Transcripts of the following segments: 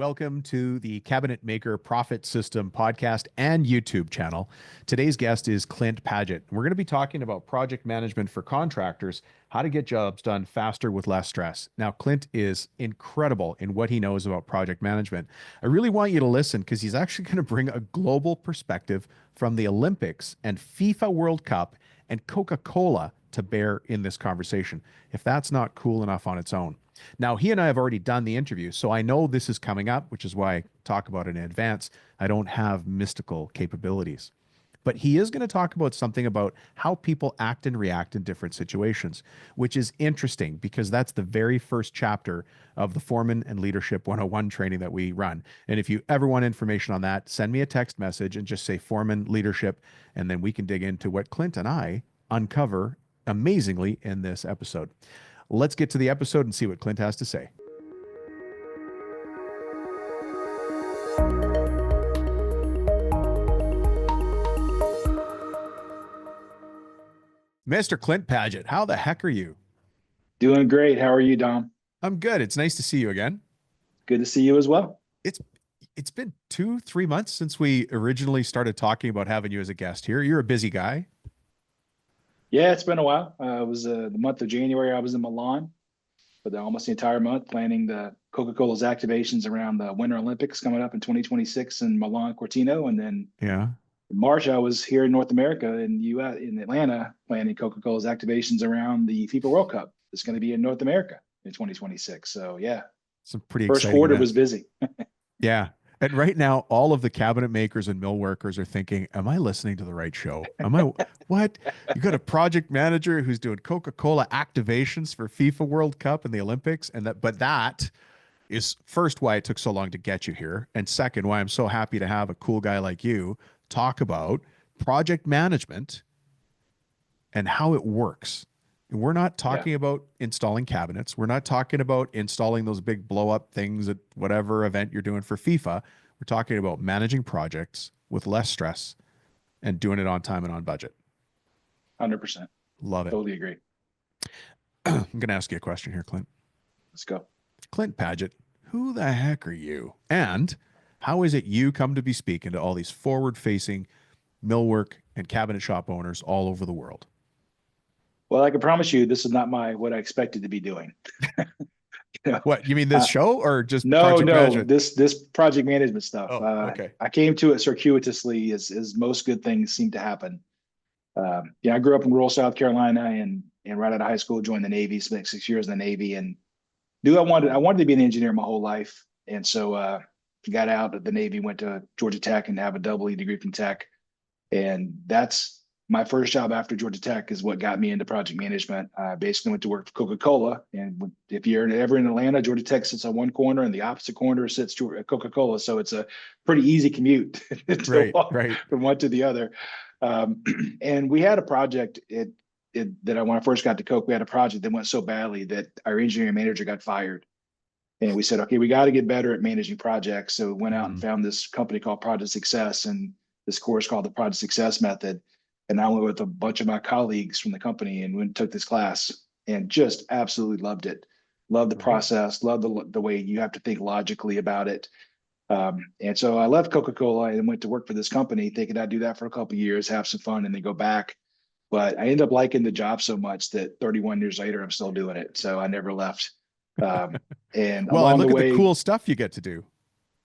Welcome to the Cabinet Maker Profit System podcast and YouTube channel. Today's guest is Clint Padgett. We're going to be talking about project management for contractors, how to get jobs done faster with less stress. Now, Clint is incredible in what he knows about project management. I really want you to listen because he's actually going to bring a global perspective from the Olympics and FIFA World Cup and Coca-Cola to bear in this conversation, if that's not cool enough on its own. Now, he and I have already done the interview, so I know this is coming up, which is why I talk about it in advance. I don't have mystical capabilities. But he is going to talk about something about how people act and react in different situations, which is interesting because that's the very first chapter of the Foreman and Leadership 101 training that we run. And if you ever want information on that, send me a text message and just say Foreman Leadership, and then we can dig into what Clint and I uncover amazingly in this episode. Let's get to the episode and see what Clint has to say. Mr. Clint Padgett, how the heck are you? Doing great. How are you, Dom? I'm good. It's nice to see you again. Good to see you as well. It's been 2-3 months since we originally started talking about having you as a guest here. You're a busy guy. Yeah, it's been a while. It was the month of January. I was in Milan for almost the entire month, planning the Coca-Cola's activations around the Winter Olympics coming up in 2026 in Milan Cortina. And then in March, I was here in North America in the US, in Atlanta, planning Coca-Cola's activations around the FIFA World Cup. It's going to be in North America in 2026. So yeah, some pretty first quarter was busy. Yeah. And right now, all of the cabinet makers and mill workers are thinking, am I listening to the right show? What? You got a project manager who's doing Coca-Cola activations for FIFA World Cup and the Olympics. But that is first why it took so long to get you here. And second, why I'm so happy to have a cool guy like you talk about project management and how it works. And we're not talking about installing cabinets. We're not talking about installing those big blow up things at whatever event you're doing for FIFA. We're talking about managing projects with less stress and doing it on time and on budget. 100%. Love it. Totally agree. I'm going to ask you a question here, Clint. Let's go. Clint Padgett, who the heck are you? And how is it you come to be speaking to all these forward-facing millwork and cabinet shop owners all over the world? Well, I can promise you this is not what I expected to be doing. What, you mean this show or just no, this project management stuff. Okay. I came to it circuitously as most good things seem to happen. I grew up in rural South Carolina and right out of high school, joined the Navy, spent 6 years in the Navy and knew I wanted to be an engineer my whole life. And so got out of the Navy, went to Georgia Tech and have a double E degree from Tech. And that's my first job after Georgia Tech is what got me into project management. I basically went to work for Coca-Cola. And if you're ever in Atlanta, Georgia Tech sits on one corner and the opposite corner sits to Coca-Cola. So it's a pretty easy commute to walk from one to the other. And we had a project when I first got to Coke, we had a project that went so badly that our engineering manager got fired. And we said, okay, we got to get better at managing projects. So we went out and found this company called Project Success and this course called the Project Success Method. And I went with a bunch of my colleagues from the company and went and took this class and just absolutely loved it. Loved the process, loved the way you have to think logically about it. And so I left Coca-Cola and went to work for this company thinking I'd do that for a couple of years, have some fun, and then go back. But I ended up liking the job so much that 31 years later, I'm still doing it. So I never left. And well, along and look the at way, the cool stuff you get to do.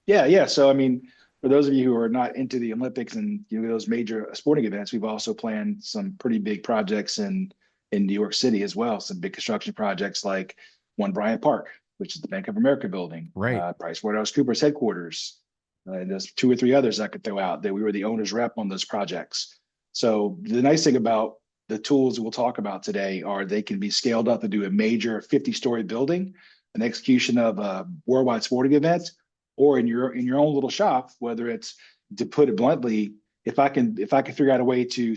Yeah. So, I mean, for those of you who are not into the Olympics and those major sporting events, we've also planned some pretty big projects in New York City as well. Some big construction projects like One Bryant Park, which is the Bank of America building, PricewaterhouseCoopers headquarters. And there's 2 or 3 others I could throw out that we were the owner's rep on those projects. So the nice thing about the tools we'll talk about today are they can be scaled up to do a major 50-story building, an execution of a worldwide sporting event, or in your own little shop, whether it's, to put it bluntly, if I can figure out a way to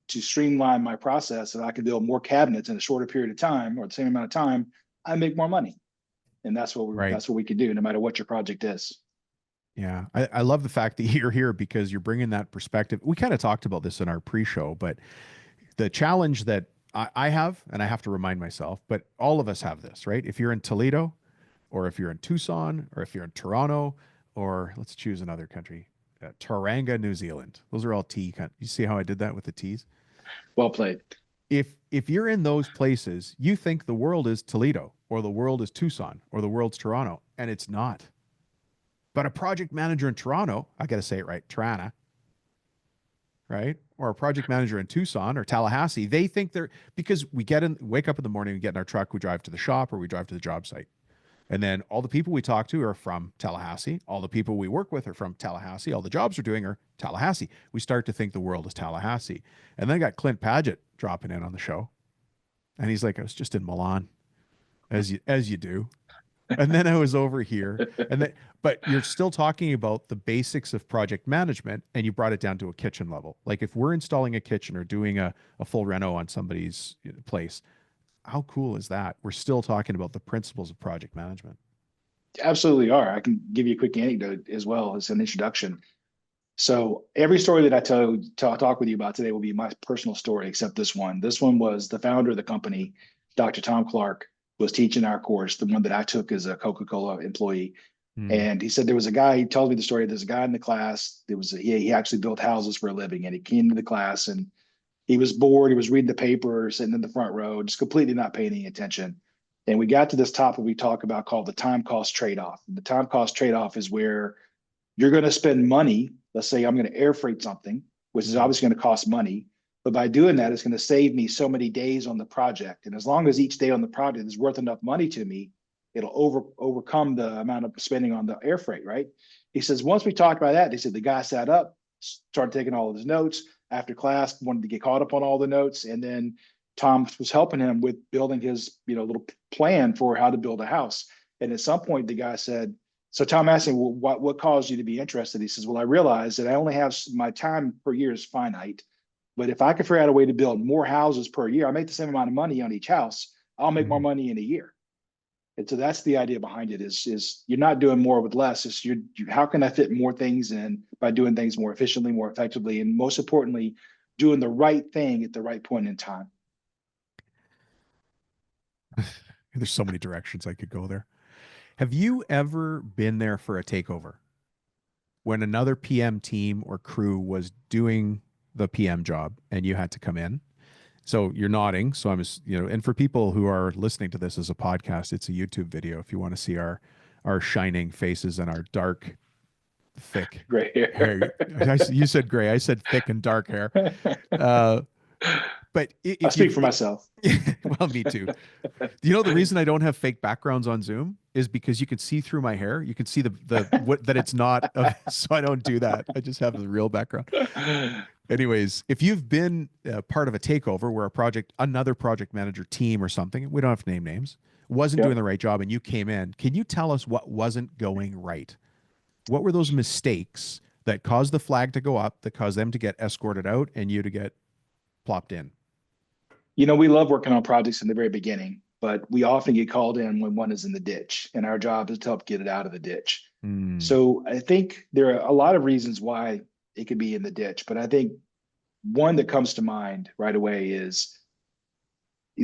streamline my process and I can build more cabinets in a shorter period of time or the same amount of time, I make more money. And that's what we can do no matter what your project is. Yeah. I love the fact that you're here because you're bringing that perspective. We kind of talked about this in our pre-show, but the challenge that I have, and I have to remind myself, but all of us have this, right? If you're in Toledo, or if you're in Tucson, or if you're in Toronto, or let's choose another country, Tauranga, New Zealand. Those are all T. You see how I did that with the T's? Well played. If you're in those places, you think the world is Toledo, or the world is Tucson, or the world's Toronto, and it's not. But a project manager in Toronto, I got to say it right, Toronto, right? Or a project manager in Tucson or Tallahassee, they think they're, because we wake up in the morning, we get in our truck, we drive to the shop or we drive to the job site. And then all the people we talk to are from Tallahassee. All the people we work with are from Tallahassee. All the jobs we're doing are Tallahassee. We start to think the world is Tallahassee. And then I got Clint Padgett dropping in on the show. And he's like, I was just in Milan, as you do. And then I was over here. But you're still talking about the basics of project management, and you brought it down to a kitchen level. Like if we're installing a kitchen or doing a full reno on somebody's place, how cool is that? We're still talking about the principles of project management. Absolutely are. I can give you a quick anecdote as well as an introduction. So every story that I talk with you about today will be my personal story, except this one. This one was the founder of the company, Dr. Tom Clark, was teaching our course, the one that I took as a Coca-Cola employee. And he said there was a guy, he tells me the story, there's a guy in the class, he actually built houses for a living, and he came to the class and he was bored. He was reading the paper, sitting in the front row, just completely not paying any attention. And we got to this topic we talk about called the time cost trade-off. And the time cost trade-off is where you're going to spend money. Let's say I'm going to air freight something, which is obviously going to cost money. But by doing that, it's going to save me so many days on the project. And as long as each day on the project is worth enough money to me, it'll overcome the amount of spending on the air freight, right? He says, once we talked about that, they said the guy sat up, started taking all of his notes. After class, wanted to get caught up on all the notes. And then Tom was helping him with building his, little plan for how to build a house. And at some point, the guy said, so Tom asked him, well, what caused you to be interested? He says, well, I realized that I only have my time per year is finite. But if I could figure out a way to build more houses per year, I make the same amount of money on each house. I'll make more money in a year. And so that's the idea behind it is you're not doing more with less. It's how can I fit more things in by doing things more efficiently, more effectively, and most importantly, doing the right thing at the right point in time. There's so many directions I could go there. Have you ever been there for a takeover when another PM team or crew was doing the PM job and you had to come in? So you're nodding. So I'm, and for people who are listening to this as a podcast, it's a YouTube video. If you want to see our shining faces and our dark, thick gray hair. You said gray. I said thick and dark hair. But I speak for myself. Well, me too. The reason I don't have fake backgrounds on Zoom is because you can see through my hair. You can see that it's not. So I don't do that. I just have the real background. Anyways, if you've been part of a takeover where another project manager team or something, we don't have to name names, wasn't doing the right job and you came in, can you tell us what wasn't going right? What were those mistakes that caused the flag to go up, that caused them to get escorted out and you to get plopped in? We love working on projects in the very beginning, but we often get called in when one is in the ditch, and our job is to help get it out of the ditch. So I think there are a lot of reasons why it could be in the ditch, but I think one that comes to mind right away is I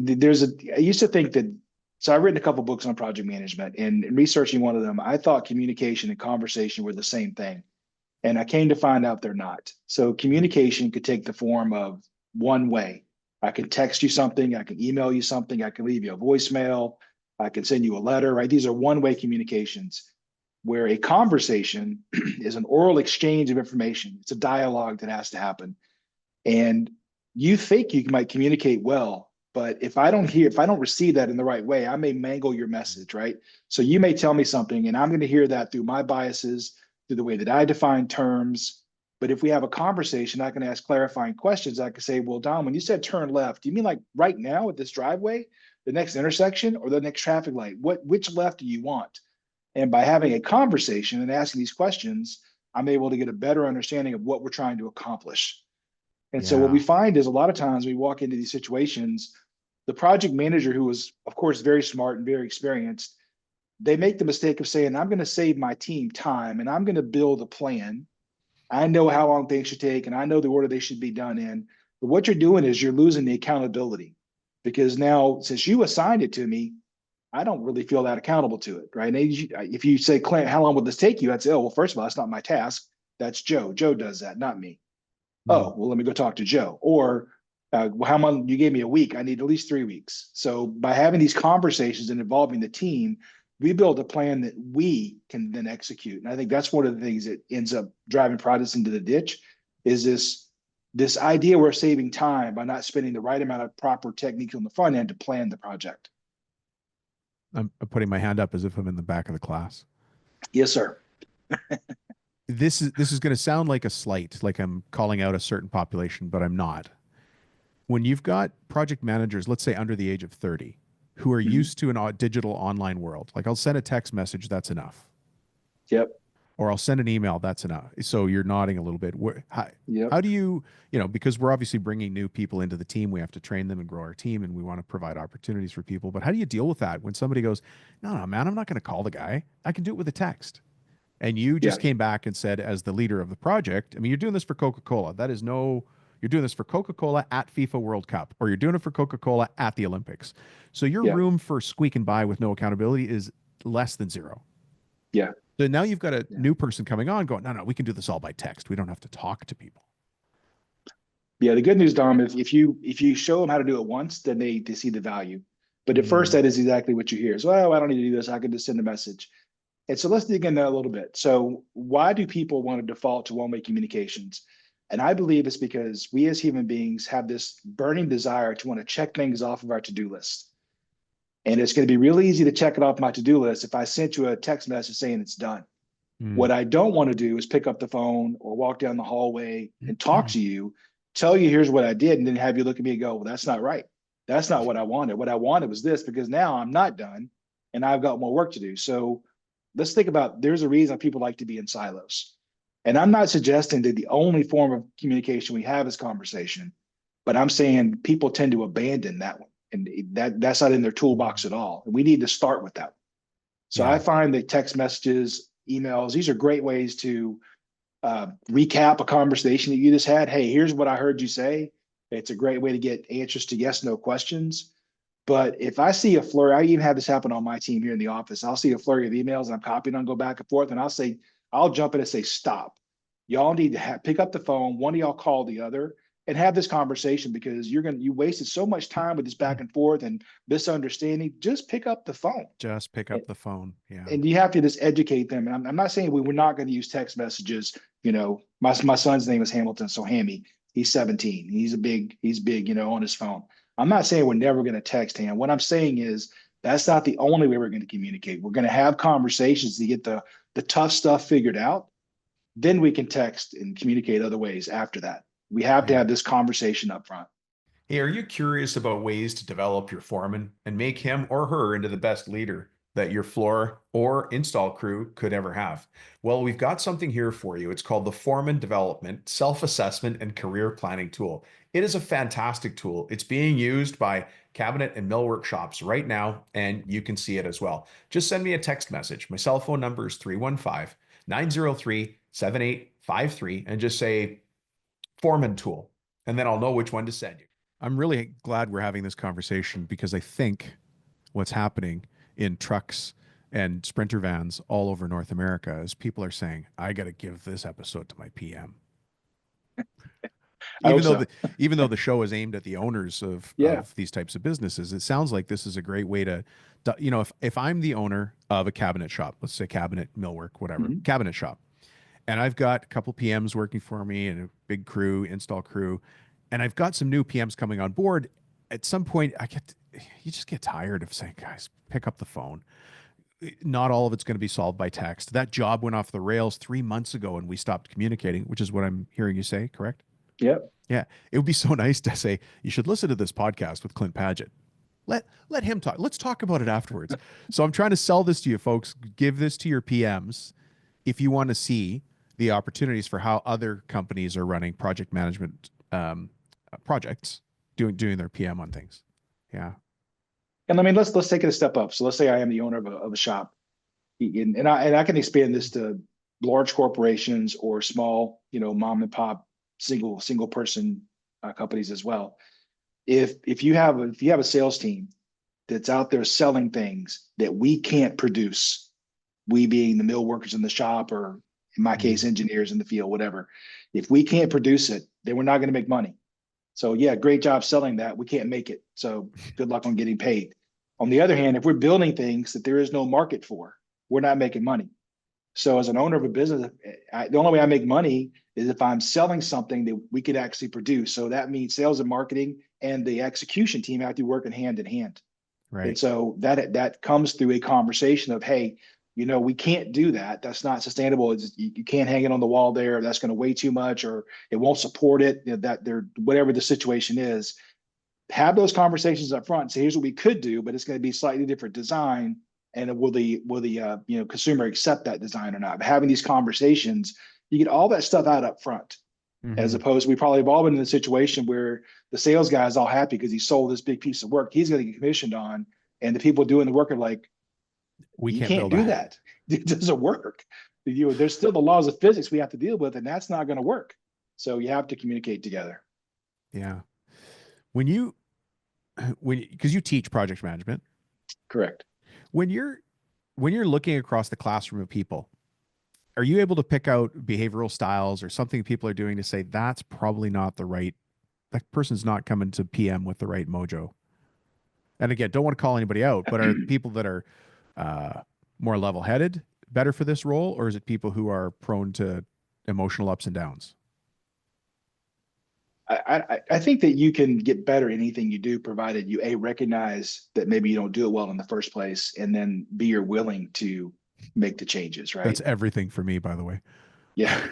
used to think that, so I've written a couple books on project management, and in researching one of them, I thought communication and conversation were the same thing. And I came to find out they're not. So communication could take the form of one way. I can text you something, I can email you something, I can leave you a voicemail, I can send you a letter, right? These are one-way communications, where a conversation is an oral exchange of information. It's a dialogue that has to happen. And you think you might communicate well, but if I don't receive that in the right way, I may mangle your message, right? So you may tell me something and I'm going to hear that through my biases, through the way that I define terms. But if we have a conversation, I can ask clarifying questions. I can say, well, Dom, when you said turn left, do you mean like right now at this driveway, the next intersection, or the next traffic light? Which left do you want? And by having a conversation and asking these questions, I'm able to get a better understanding of what we're trying to accomplish. And so what we find is a lot of times we walk into these situations, the project manager, who is, of course, very smart and very experienced, they make the mistake of saying, I'm going to save my team time and I'm going to build a plan. I know how long things should take and I know the order they should be done in. But what you're doing is you're losing the accountability, because now, since you assigned it to me, I don't really feel that accountable to it, right? And if you say, Clint, how long will this take you? I'd say, oh, well, first of all, that's not my task. That's Joe. Joe does that, not me. Mm. Oh, well, let me go talk to Joe. Or well, how long? You gave me a week. I need at least 3 weeks. So by having these conversations and involving the team, we build a plan that we can then execute. And I think that's one of the things that ends up driving projects into the ditch is this idea we're saving time by not spending the right amount of proper techniques on the front end to plan the project. I'm putting my hand up as if I'm in the back of the class. Yes, sir. This is going to sound like a slight, like I'm calling out a certain population, but I'm not. When you've got project managers, let's say under the age of 30, who are Mhm. used to an digital online world, like I'll send a text message, that's enough. Yep. Or I'll send an email, that's enough. So you're nodding a little bit. Yep. How do you, because we're obviously bringing new people into the team, we have to train them and grow our team and we want to provide opportunities for people. But how do you deal with that when somebody goes, no, man, I'm not going to call the guy. I can do it with a text. And you Yeah. just came back and said, as the leader of the project, I mean, you're doing this for Coca-Cola. You're doing this for Coca-Cola at FIFA World Cup, or you're doing it for Coca-Cola at the Olympics. So your Yeah. room for squeaking by with no accountability is less than zero. Yeah. So now you've got a Yeah. new person coming on going, no, we can do this all by text. We don't have to talk to people. Yeah. The good news, Dom, if you show them how to do it once, then they see the value. But at first, Mm. that is exactly what you hear. So, oh, I don't need to do this. I can just send a message. And so let's dig in there a little bit. So why do people want to default to one-way communications? And I believe it's because we as human beings have this burning desire to want to check things off of our to-do list. And it's going to be really easy to check it off my to-do list if I sent you a text message saying it's done. Mm. What I don't want to do is pick up the phone or walk down the hallway and talk to you, tell you here's what I did, and then have you look at me and go, well, that's not right. That's not what I wanted. What I wanted was this because now I'm not done and I've got more work to do. So let's think about there's a reason people like to be in silos. And I'm not suggesting that the only form of communication we have is conversation, but I'm saying people tend to abandon that one. And that's not in their toolbox at all. And we need to start with that. So I Yeah. find that text messages, emails, these are great ways to recap a conversation that you just had. Hey, here's what I heard you say. It's a great way to get answers to yes, no questions. But if I see a flurry, I even have this happen on my team here in the office. I'll see a flurry of emails and I'm copying on, go back and forth, and I'll jump in and say, stop. Y'all need to pick up the phone. One of y'all call the other and have this conversation because you wasted so much time with this back and forth and misunderstanding. Just pick up the phone. Just pick up the phone. Yeah. And you have to just educate them. And I'm not saying we're not going to use text messages. My son's name is Hamilton, so Hammy. He's 17. He's big, on his phone. I'm not saying we're never going to text him. What I'm saying is that's not the only way we're going to communicate. We're going to have conversations to get the tough stuff figured out. Then we can text and communicate other ways after that. We have to Yeah. have this conversation up front. Hey, are you curious about ways to develop your foreman and make him or her into the best leader that your floor or install crew could ever have? Well, we've got something here for you. It's called the Foreman Development Self-Assessment and Career Planning Tool. It is a fantastic tool. It's being used by cabinet and millwork shops right now, and you can see it as well. Just send me a text message. My cell phone number is 315-903-7853, and just say Foreman Tool, and then I'll know which one to send you. I'm really glad we're having this conversation because I think what's happening in trucks and sprinter vans all over North America is people are saying, I got to give this episode to my PM. I hope Even though so. the even though the show is aimed at the owners Yeah. of these types of businesses, it sounds like this is a great way to, if I'm the owner of a cabinet shop, let's say cabinet, millwork, whatever, Mhm. cabinet shop, and I've got a couple PMs working for me and a big crew, install crew, and I've got some new PMs coming on board. At some point, you just get tired of saying, guys, pick up the phone. Not all of it's going to be solved by text. That job went off the rails 3 months ago and we stopped communicating, which is what I'm hearing you say, correct? Yep. Yeah. It would be so nice to say, you should listen to this podcast with Clint Padgett. Let him talk. Let's talk about it afterwards. So I'm trying to sell this to you folks. Give this to your PMs if you want to see the opportunities for how other companies are running project management projects, doing their PM on things. Yeah. And I mean, let's take it a step up. So let's say I am the owner of a shop, and I can expand this to large corporations or small, mom and pop single person companies as well. If you have a sales team that's out there selling things that we can't produce, we being the mill workers in the shop, or in my case, engineers in the field, whatever. If we can't produce it, then we're not going to make money. So yeah, great job selling that. We can't make it. So good luck on getting paid. On the other hand, if we're building things that there is no market for, we're not making money. So as an owner of a business, the only way I make money is if I'm selling something that we could actually produce. So that means sales and marketing and the execution team have to be working hand in hand. Right. And so that comes through a conversation of, hey, we can't do that. That's not sustainable. You can't hang it on the wall there. That's going to weigh too much, or it won't support it. Whatever the situation is, have those conversations up front. Say, here's what we could do, but it's going to be slightly different design. And will the consumer accept that design or not? But having these conversations, you get all that stuff out up front, as opposed to, we probably have all been in a situation where the sales guy is all happy because he sold this big piece of work he's going to get commissioned on, and the people doing the work are like, you can't do that. It doesn't work. There's still the laws of physics we have to deal with, and that's not going to work. So you have to communicate together. Yeah. Because you teach project management. Correct. When you're looking across the classroom of people, are you able to pick out behavioral styles or something people are doing to say that's probably not the right, that person's not coming to PM with the right mojo? And again, don't want to call anybody out, but are people that are more level-headed better for this role, or is it people who are prone to emotional ups and downs? I think that you can get better at anything you do, provided you recognize that maybe you don't do it well in the first place, and then you're willing to make the changes, right? That's everything for me, by the way. Yeah,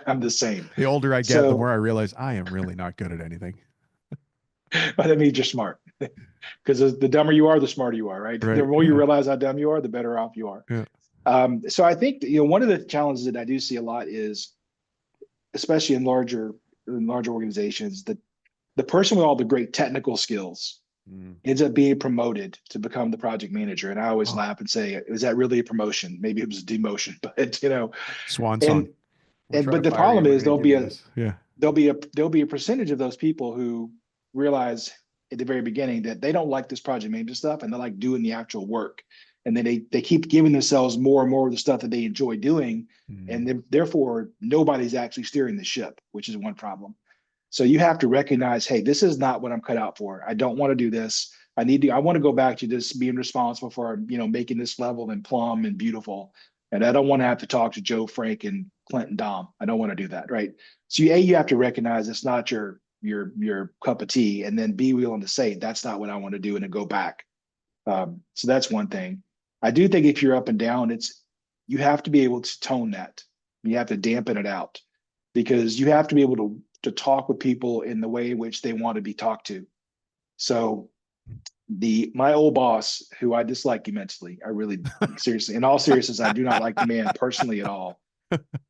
I'm the same. The older I get, the more I realize I am really not good at anything. But that means you're smart, because the dumber you are, the smarter you are, right? The more you realize how dumb you are, the better off you are. Yeah. So I think one of the challenges that I do see a lot is, especially in larger organizations, that the person with all the great technical skills ends up being promoted to become the project manager. And I always laugh and say, is that really a promotion? Maybe it was a demotion, but swan song. But the problem is there'll be a percentage of those people who realize at the very beginning that they don't like this project management stuff, and they like doing the actual work. And then they keep giving themselves more and more of the stuff that they enjoy doing. And then therefore nobody's actually steering the ship, which is one problem. So you have to recognize, hey, this is not what I'm cut out for. I don't want to do this. I want to go back to just being responsible for, making this level and plumb and beautiful. And I don't want to have to talk to Joe, Frank, and Clint and Dom. I don't want to do that. Right. So you have to recognize it's not your cup of tea, and then be willing to say, that's not what I want to do, and then go back. So that's one thing. I do think if you're up and down, you have to be able to tone that. You have to dampen it out, because you have to be able to talk with people in the way in which they want to be talked to. So my old boss, who I dislike immensely, I really seriously, in all seriousness, I do not like the man personally at all,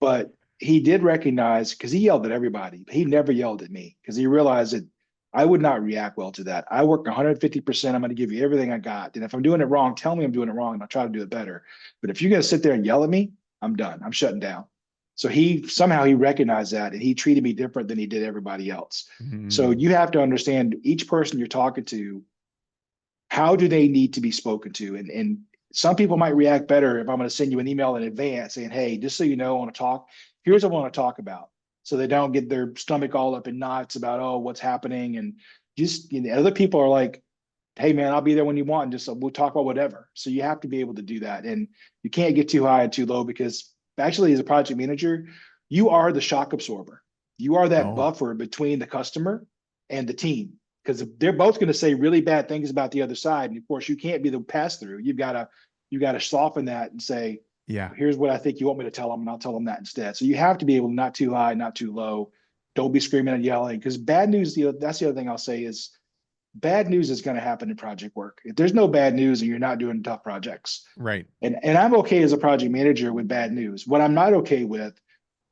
but he did recognize, because he yelled at everybody, but he never yelled at me, because he realized that I would not react well to that. I work 150%. I'm going to give you everything I got. And if I'm doing it wrong, tell me I'm doing it wrong, and I'll try to do it better. But if you're going to sit there and yell at me, I'm done. I'm shutting down. So he recognized that, and he treated me different than he did everybody else. So you have to understand each person you're talking to, how do they need to be spoken to? And some people might react better if I'm going to send you an email in advance saying, hey, just so you know, I want to talk. Here's what I want to talk about. So they don't get their stomach all up in knots about, oh, what's happening. And just, other people are like, hey man, I'll be there when you want, and just we'll talk about whatever. So you have to be able to do that. And you can't get too high and too low, because actually, as a project manager, you are the shock absorber. You are that buffer between the customer and the team, because they're both going to say really bad things about the other side. And of course, you can't be the pass through. You got to soften that and say, yeah, here's what I think you want me to tell them, and I'll tell them that instead. So you have to be able to, not too high, not too low. Don't be screaming and yelling, because bad news, that's the other thing I'll say is, bad news is going to happen in project work. If there's no bad news, and you're not doing tough projects. Right. And I'm okay as a project manager with bad news. What I'm not okay with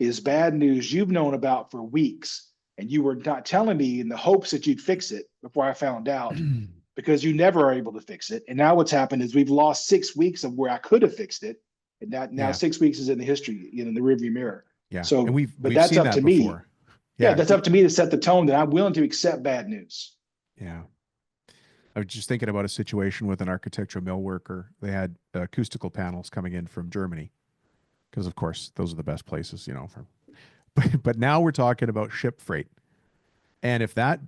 is bad news you've known about for weeks, and you were not telling me in the hopes that you'd fix it before I found out, because you never are able to fix it. And now what's happened is we've lost 6 weeks of where I could have fixed it. And now 6 weeks is in the history, in the rearview mirror. Yeah. So, and we've that's seen up that to before. me. Yeah, that's up to me to set the tone that I'm willing to accept bad news. Yeah. I was just thinking about a situation with an architectural mill worker. They had acoustical panels coming in from Germany because, of course, those are the best places, you know. For, but now we're talking about ship freight, and if that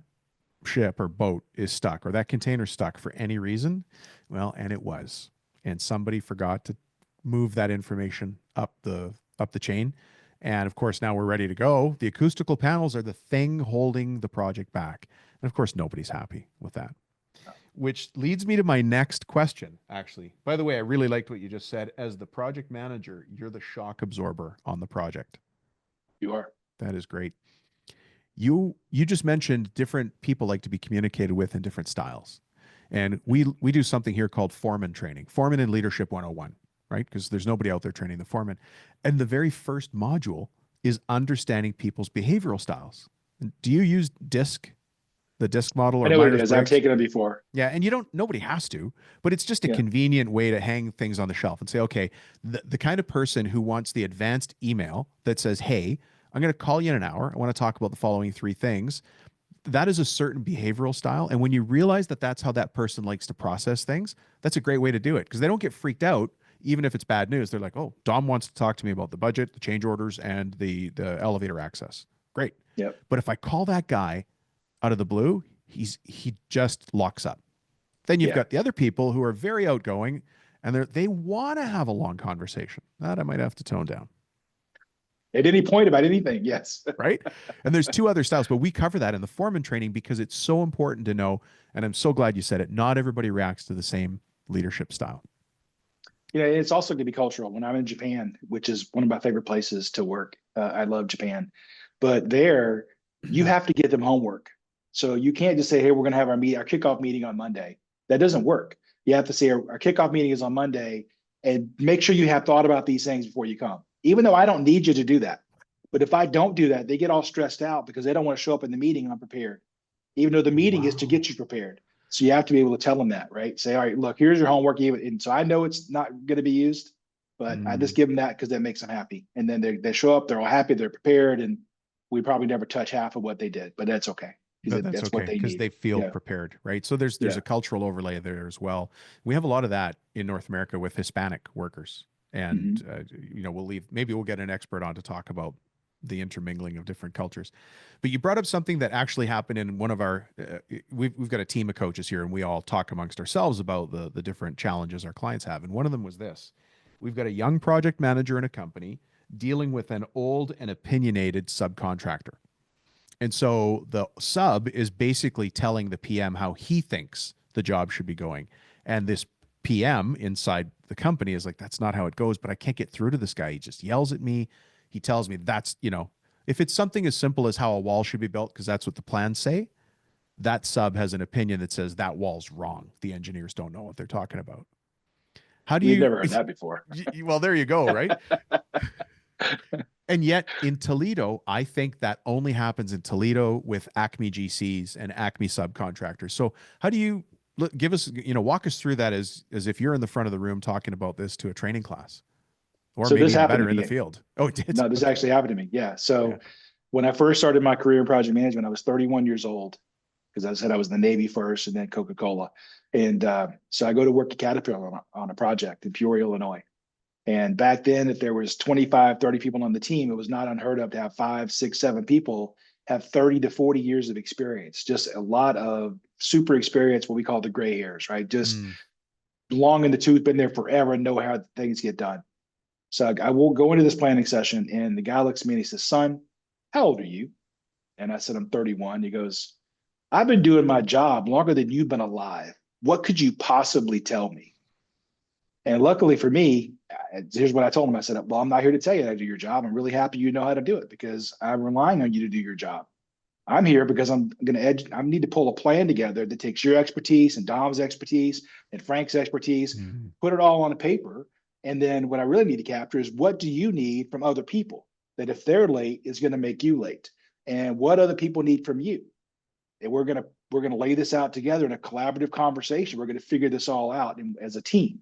ship or boat is stuck or that container stuck for any reason, well, and it was, and somebody forgot to move that information up the chain, and of course now we're ready to go. The acoustical panels are the thing holding the project back, and of course nobody's happy with that. Which leads me to my next question, actually. By the way, I really liked what you just said. As the project manager, you're the shock absorber on the project. You are. That is great. You just mentioned different people like to be communicated with in different styles. And we do something here called foreman training, foreman in leadership 101, right? Because there's nobody out there training the foreman. And the very first module is understanding people's behavioral styles. Do you use DISC, the DISC model, I or know what it is. I've Myers-Briggs? taken it before. Yeah, and nobody has to, but it's just a Yeah. convenient way to hang things on the shelf and say, okay, the kind of person who wants the advanced email that says, hey, I'm going to call you in an hour. I want to talk about the following three things. That is a certain behavioral style. And when you realize that that's how that person likes to process things, that's a great way to do it because they don't get freaked out, even if it's bad news. They're like, oh, Dom wants to talk to me about the budget, the change orders, and the elevator access. Great. Yep. But if I call that guy out of the blue, he just locks up. Then you've got the other people who are very outgoing and they want to have a long conversation. That I might have to tone down. At any point about anything, yes. Right? And there's two other styles, but we cover that in the foreman training because it's so important to know. And I'm so glad you said it. Not everybody reacts to the same leadership style. You know, it's also going to be cultural. When I'm in Japan, which is one of my favorite places to work, I love Japan. But there, you have to get them homework. So you can't just say, hey, we're going to have our kickoff meeting on Monday. That doesn't work. You have to say our kickoff meeting is on Monday and make sure you have thought about these things before you come, even though I don't need you to do that. But if I don't do that, they get all stressed out because they don't want to show up in the meeting unprepared, even though the meeting is to get you prepared. So you have to be able to tell them that, right? Say, all right, look, here's your homework. And so I know it's not going to be used, but I just give them that because that makes them happy. And then they show up, they're all happy, they're prepared, and we probably never touch half of what they did, but that's okay. That's okay what they because they feel prepared, right? So there's a cultural overlay there as well. We have a lot of that in North America with Hispanic workers, and you know, maybe we'll get an expert on to talk about the intermingling of different cultures. But you brought up something that actually happened in one of our. We've got a team of coaches here, and we all talk amongst ourselves about the different challenges our clients have, and one of them was this: we've got a young project manager in a company dealing with an old and opinionated subcontractor. And so the sub is basically telling the PM how he thinks the job should be going. And this PM inside the company is like, that's not how it goes, but I can't get through to this guy. He just yells at me. He tells me that's, you know, if it's something as simple as how a wall should be built, because that's what the plans say, that sub has an opinion that says that wall's wrong. The engineers don't know what they're talking about. How do We've you never heard that before. Well, there you go, right? And yet in Toledo, I think that only happens in Toledo with Acme GCs and Acme subcontractors. So how do you give us, you know, walk us through that as if you're in the front of the room talking about this to a training class, or so maybe even better in the field? Oh, it did. No, this actually happened to me. Yeah. So when I first started my career in project management, I was 31 years old because I said I was in the Navy first and then Coca-Cola. And so I go to work at Caterpillar on a project in Peoria, Illinois. And back then, if there was 25, 30 people on the team, it was not unheard of to have 5, 6, 7 people have 30 to 40 years of experience, just a lot of super experience, what we call the gray hairs, right? Just long in the tooth, been there forever and know how things get done. So I will go into this planning session and the guy looks at me and he says, son, how old are you? And I said, I'm 31. He goes, I've been doing my job longer than you've been alive. What could you possibly tell me? And luckily for me, here's what I told him. I said, well, I'm not here to tell you how to do your job. I'm really happy you know how to do it because I'm relying on you to do your job. I'm here because I need to pull a plan together that takes your expertise and Dom's expertise and Frank's expertise, put it all on a paper. And then what I really need to capture is what do you need from other people that if they're late is going to make you late? And what other people need from you? And we're going to lay this out together in a collaborative conversation. We're going to figure this all out as a team.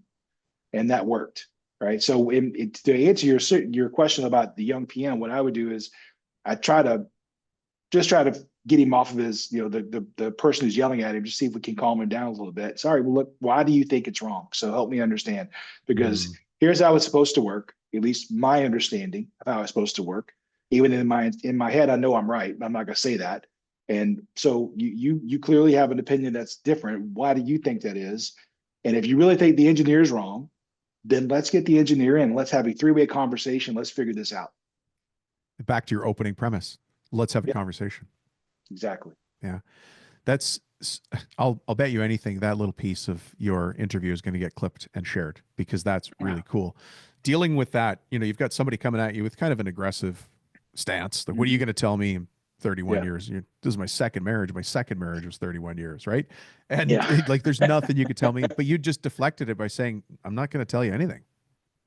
And that worked, right? So to answer your question about the young PM, what I would do is I try to just try to get him off of his, the person who's yelling at him, just see if we can calm him down a little bit. Sorry, well, look, why do you think it's wrong? So help me understand, because here's how it's supposed to work. At least my understanding of how it's supposed to work. Even in my head, I know I'm right, but I'm not going to say that. And so you clearly have an opinion that's different. Why do you think that is? And if you really think the engineer is wrong, then let's get the engineer in. Let's have a three-way conversation. Let's figure this out. Back to your opening premise. Let's have a Yeah, conversation. exactly. Yeah. That's, I'll bet you anything that little piece of your interview is going to get clipped and shared, because that's really cool. Dealing with that, you've got somebody coming at you with kind of an aggressive stance. Like, what are you going to tell me in 31 years? This is my second marriage. My second marriage was 31 years, right? And like, there's nothing you could tell me, but you just deflected it by saying, I'm not going to tell you anything.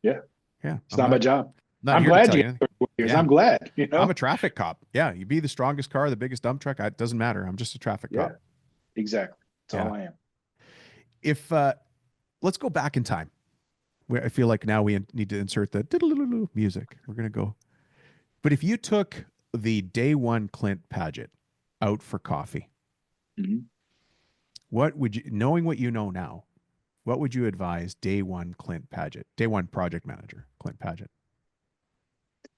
Yeah. Yeah. It's not my job. Not I'm here to glad tell you you have anything. 31 years. Yeah. I'm glad, I'm a traffic cop. Yeah. You be the strongest car, the biggest dump truck. It doesn't matter. I'm just a traffic cop. Exactly. That's all I am. If, let's go back in time. I feel like now we need to insert the music. We're going to go. But if you took the day one Clint Padgett out for coffee, what would you, knowing what you know now, what would you advise day one Clint Padgett, day one project manager Clint Padgett?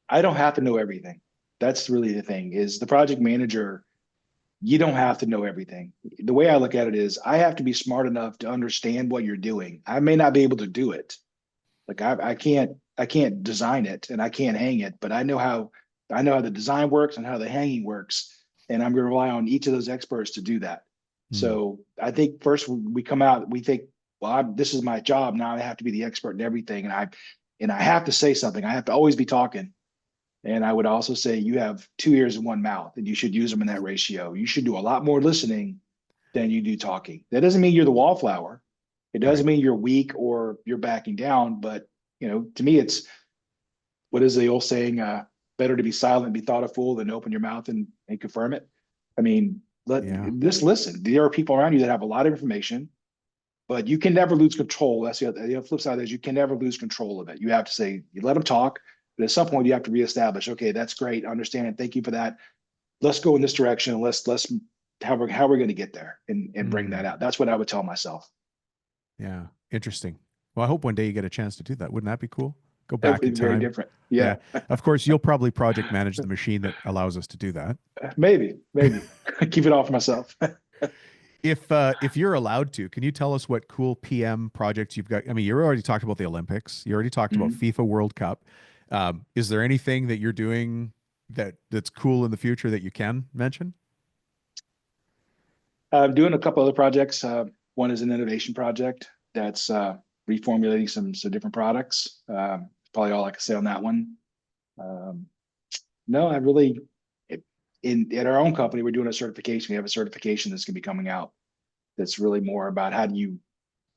I don't have to know everything. That's really the thing, is the project manager, you don't have to know everything. The way I look at it is, I have to be smart enough to understand what you're doing. I may not be able to do it. Like I can't design it and I can't hang it, but I know how the design works and how the hanging works. And I'm going to rely on each of those experts to do that. So I think first we come out, we think, well, this is my job. Now I have to be the expert in everything. And I have to say something. I have to always be talking. And I would also say you have 2 ears and 1 mouth, and you should use them in that ratio. You should do a lot more listening than you do talking. That doesn't mean you're the wallflower. It doesn't mean you're weak or you're backing down. But, to me, it's, what is the old saying? Better to be silent and be thought a fool than open your mouth and confirm it. I mean, just listen. There are people around you that have a lot of information, but you can never lose control. That's the flip side is you can never lose control of it. You have to say, you let them talk. But at some point, you have to reestablish, okay, that's great. Understand it. Thank you for that. Let's go in this direction. Let's how we're going to get there and bring that out. That's what I would tell myself. Yeah. Interesting. Well, I hope one day you get a chance to do that. Wouldn't that be cool? Go back in time. Very different. Yeah. Of course, you'll probably project manage the machine that allows us to do that. Maybe. Keep it all for myself. If you're allowed to, can you tell us what cool PM projects you've got? I mean, you already talked about the Olympics. You already talked about FIFA World Cup. Is there anything that you're doing that's cool in the future that you can mention? I'm doing a couple other projects. One is an innovation project that's reformulating some different products. Probably all I can say on that one. No, I really, in our own company, we're doing a certification. We have a certification that's going to be coming out. That's really more about how do you.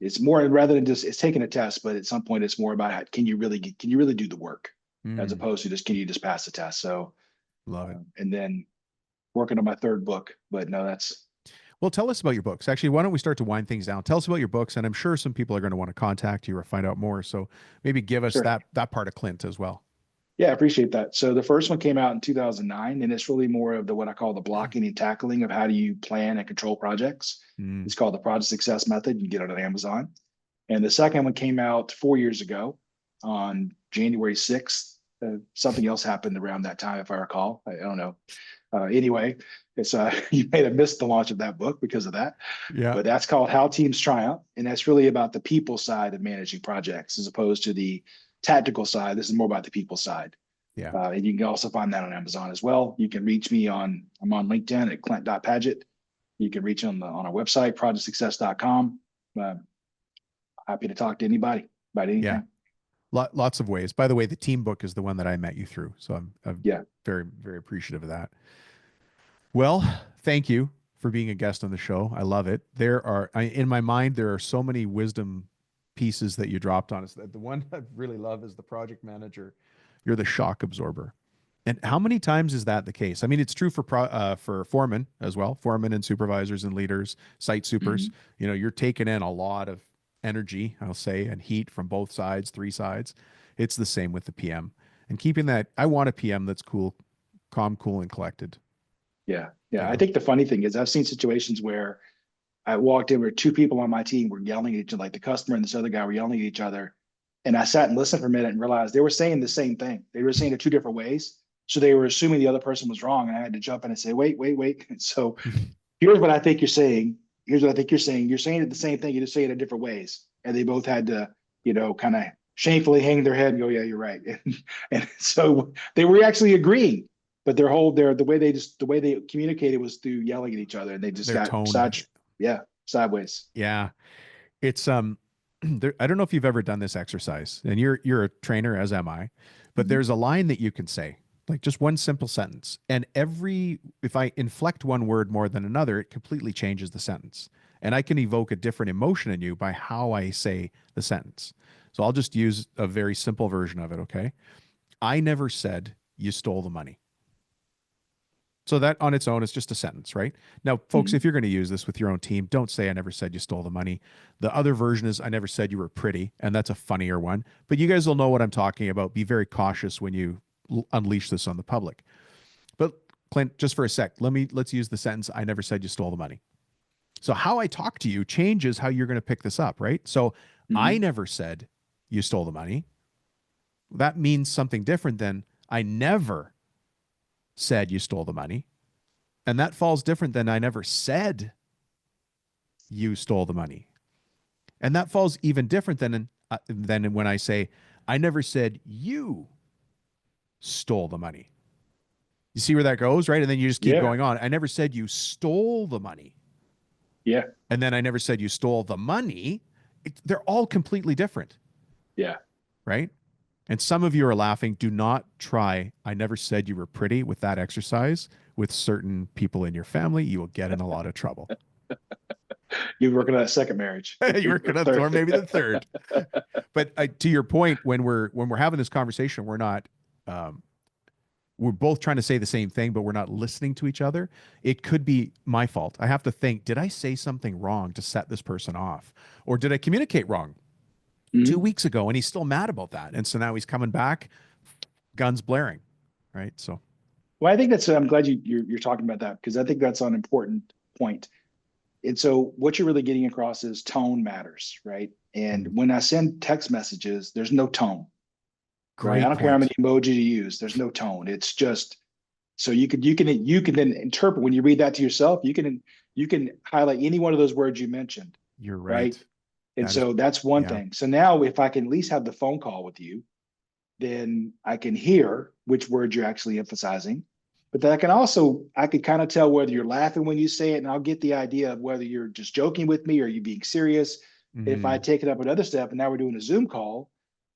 It's more rather than just it's taking a test, but at some point it's more about how can you really do the work, as opposed to can you just pass the test. So, love it. And then working on my third book, but no, that's. Well, tell us about your books. Actually, why don't we start to wind things down? Tell us about your books, and I'm sure some people are going to want to contact you or find out more. So maybe give us that part of Clint as well. Yeah, I appreciate that. So the first one came out in 2009, and it's really more of what I call the blocking and tackling of how do you plan and control projects. It's called the Project Success Method. You can get it on Amazon. And the second one came out 4 years ago on January 6th. Something else happened around that time, if I recall. I don't know. Anyway, it's you may have missed the launch of that book because of that. Yeah. But that's called How Teams Triumph, and that's really about the people side of managing projects as opposed to the tactical side. This is more about the people side. Yeah. And you can also find that on Amazon as well. You can reach me I'm on LinkedIn at Clint.Padgett. You can reach on our website, projectsuccess.com. Happy to talk to anybody about anything. Yeah. Lots of ways. By the way, the team book is the one that I met you through. So I'm very, very appreciative of that. Well, thank you for being a guest on the show. I love it. In my mind, there are so many wisdom pieces that you dropped on us. The one I really love is the project manager. You're the shock absorber. And how many times is that the case? I mean, it's true for foremen as well, foremen and supervisors and leaders, site supers. You're taking in a lot of energy, I'll say, and heat from both sides, 3 sides. It's the same with the PM. And keeping that, I want a PM that's cool, calm, cool, and collected. Yeah. Yeah. You I know? think the funny thing is I've seen situations where I walked in where two people on my team were yelling at each other, like the customer and this other guy were yelling at each other. And I sat and listened for a minute and realized they were saying the same thing. They were saying it two different ways. So they were assuming the other person was wrong. And I had to jump in and say, wait, wait, wait. So here's what I think you're saying. Here's what I think you're saying. You're saying it the same thing. You just say it in different ways. And they both had to, kind of shamefully hang their head and go, yeah, you're right. And so they were actually agreeing, but the way they communicated was through yelling at each other, and they just Their got tone. sideways. Yeah. It's there, I don't know if you've ever done this exercise, and you're a trainer, as am I, but Mhm. there's a line that you can say, like just one simple sentence. And if I inflect one word more than another, it completely changes the sentence. And I can evoke a different emotion in you by how I say the sentence. So I'll just use a very simple version of it, okay? I never said you stole the money. So that on its own is just a sentence, right? Now, folks, Mhm. if you're going to use this with your own team, don't say I never said you stole the money. The other version is I never said you were pretty, and that's a funnier one. But you guys will know what I'm talking about. Be very cautious when you unleash this on the public. But Clint, just for a sec, let's use the sentence I never said you stole the money. So how I talk to you changes how you're going to pick this up, right? So I Mhm. never said you stole the money. That means something different than I never said you stole the money. And that falls different than I never said you stole the money. And that falls even different than when I say I never said you stole the money. You see where that goes, right? And then you just keep Yeah. going on. I never said you stole the money. Yeah. And then I never said you stole the money. They're all completely different, Yeah. right? And some of you are laughing. Do not try. I never said you were pretty with that exercise with certain people in your family. You will get in a lot of trouble. You're working on a second marriage. You were gonna, or maybe the third. But to your point, when we're having this conversation, we're not. Um, we're both trying to say the same thing, but we're not listening to each other. It could be my fault. I have to think: did I say something wrong to set this person off, or did I communicate wrong two Mhm. weeks ago, and he's still mad about that, and so now he's coming back, guns blaring, right? So, Well, I think I'm glad you're talking about that because I think that's an important point. And so what you're really getting across is tone matters, right? And mm, when I send text messages, there's no tone, right? I great don't care how many point. emojis you use. There's no tone. It's just so you can then interpret when you read that to yourself. You can highlight any one of those words you mentioned, You're right? right. And That is, so that's one yeah. thing. So now if I can at least have the phone call with you, then I can hear which word you're actually emphasizing. But then I could kind of tell whether you're laughing when you say it, and I'll get the idea of whether you're just joking with me or you being serious. If I Mm, take it up another step and now we're doing a Zoom call,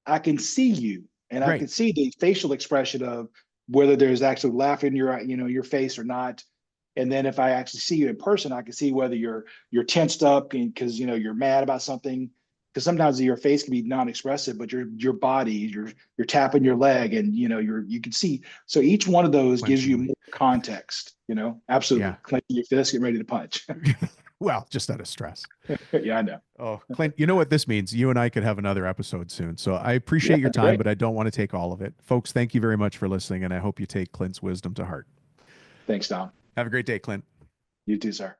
I can see you and I right. can see the facial expression of whether there's actually laughing in your face or not. And then if I actually see you in person, I can see whether you're tensed up and because you're mad about something. Because sometimes your face can be non-expressive, but your body, you're tapping your leg, and you can see. So each one of those gives Clenching you my, more context. Absolutely. yeah. Clenching your fist, get ready to punch. Well, just out of stress. Yeah, I know. Oh, Clint, you know what this means? You and I could have another episode soon. So I Yeah, appreciate your time, great. but I don't want to take all of it. Folks, thank you very much for listening, and I hope you take Clint's wisdom to heart. Thanks, Tom. Have a great day, Clint. You too, sir.